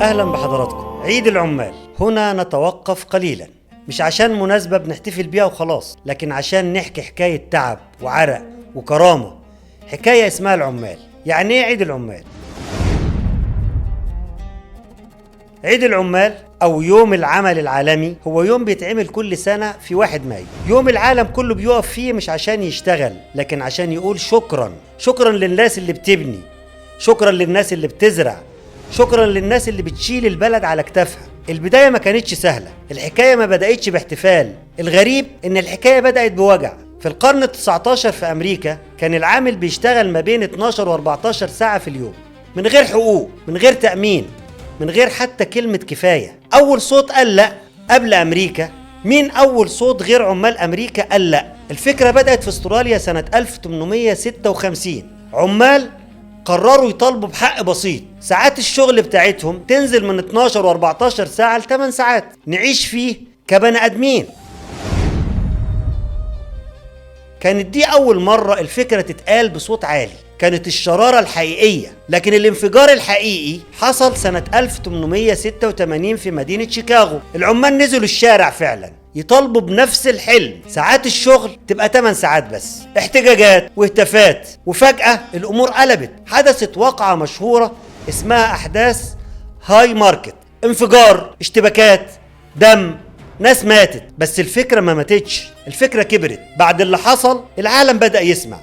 أهلا بحضراتكم. عيد العمال. هنا نتوقف قليلا، مش عشان مناسبة بنحتفل بيها وخلاص، لكن عشان نحكي حكاية تعب وعرق وكرامة، حكاية اسمها العمال. يعني ايه عيد العمال؟ عيد العمال أو يوم العمل العالمي هو يوم بيتعمل كل سنة في 1 مايو. يوم العالم كله بيقف فيه مش عشان يشتغل، لكن عشان يقول شكرا للناس اللي بتبني، شكرا للناس اللي بتزرع، شكرا للناس اللي بتشيل البلد على كتافها. البداية ما كانتش سهلة، الحكاية ما بدأتش باحتفال. الغريب إن الحكاية بدأت بوجع. في القرن ال19 في أمريكا كان العامل بيشتغل ما بين 12 و14 ساعة في اليوم، من غير حقوق، من غير تأمين، من غير حتى كلمة كفاية. أول صوت قال لأ قبل أمريكا. مين أول صوت غير عمال أمريكا قال لأ؟ الفكرة بدأت في استراليا سنة 1856. عمال قرروا يطالبوا بحق بسيط، ساعات الشغل بتاعتهم تنزل من 12 و14 ساعة ل8 ساعات، نعيش فيه كبني آدمين. كانت دي أول مرة الفكرة تتقال بصوت عالي، كانت الشرارة الحقيقية. لكن الانفجار الحقيقي حصل سنة 1886 في مدينة شيكاغو. العمال نزلوا الشارع فعلا يطالبوا بنفس الحلم، ساعات الشغل تبقى 8 ساعات بس. احتجاجات وهتافات، وفجأة الأمور قلبت. حدثت واقعة مشهورة اسمها أحداث هاي ماركت. انفجار، اشتباكات، دم، ناس ماتت. بس الفكرة ما ماتتش، الفكرة كبرت. بعد اللي حصل العالم بدأ يسمع.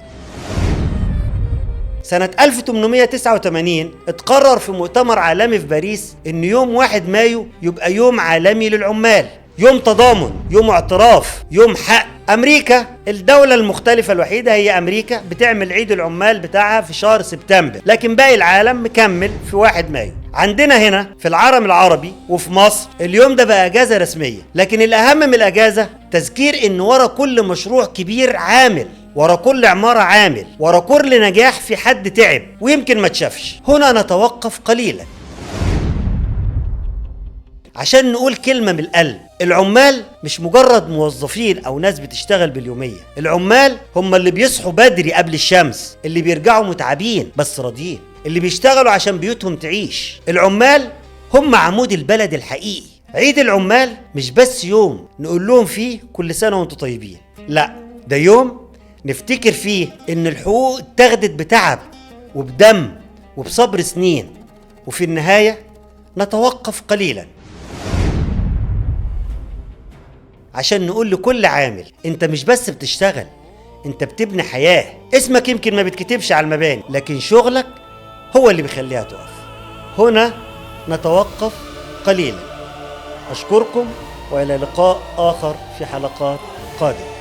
سنة 1889 اتقرر في مؤتمر عالمي في باريس ان يوم 1 مايو يبقى يوم عالمي للعمال، يوم تضامن، يوم اعتراف، يوم حق. امريكا الدولة المختلفة الوحيدة هي امريكا بتعمل عيد العمال بتاعها في شهر سبتمبر، لكن باقي العالم مكمل في 1 مايو. عندنا هنا في العالم العربي وفي مصر اليوم ده بقى اجازة رسمية، لكن الاهم من الاجازة تذكير ان ورا كل مشروع كبير عامل، ورا كل عمارة عامل، ورا كل نجاح في حد تعب ويمكن ما تشافش. هنا نتوقف قليلا عشان نقول كلمة من القلب. العمال مش مجرد موظفين أو ناس بتشتغل باليومية، العمال هم اللي بيصحوا بدري قبل الشمس، اللي بيرجعوا متعبين بس راضيين، اللي بيشتغلوا عشان بيوتهم تعيش. العمال هم عمود البلد الحقيقي. عيد العمال مش بس يوم نقول لهم فيه كل سنة وانتم طيبين، لا، ده يوم نفتكر فيه إن الحقوق اتاخدت بتعب وبدم وبصبر سنين. وفي النهاية نتوقف قليلا عشان نقول لكل عامل انت مش بس بتشتغل، انت بتبني حياة. اسمك يمكن ما بتكتبش على المباني، لكن شغلك هو اللي بيخليها تقف. هنا نتوقف قليلا. أشكركم وإلى لقاء آخر في حلقات قادمة.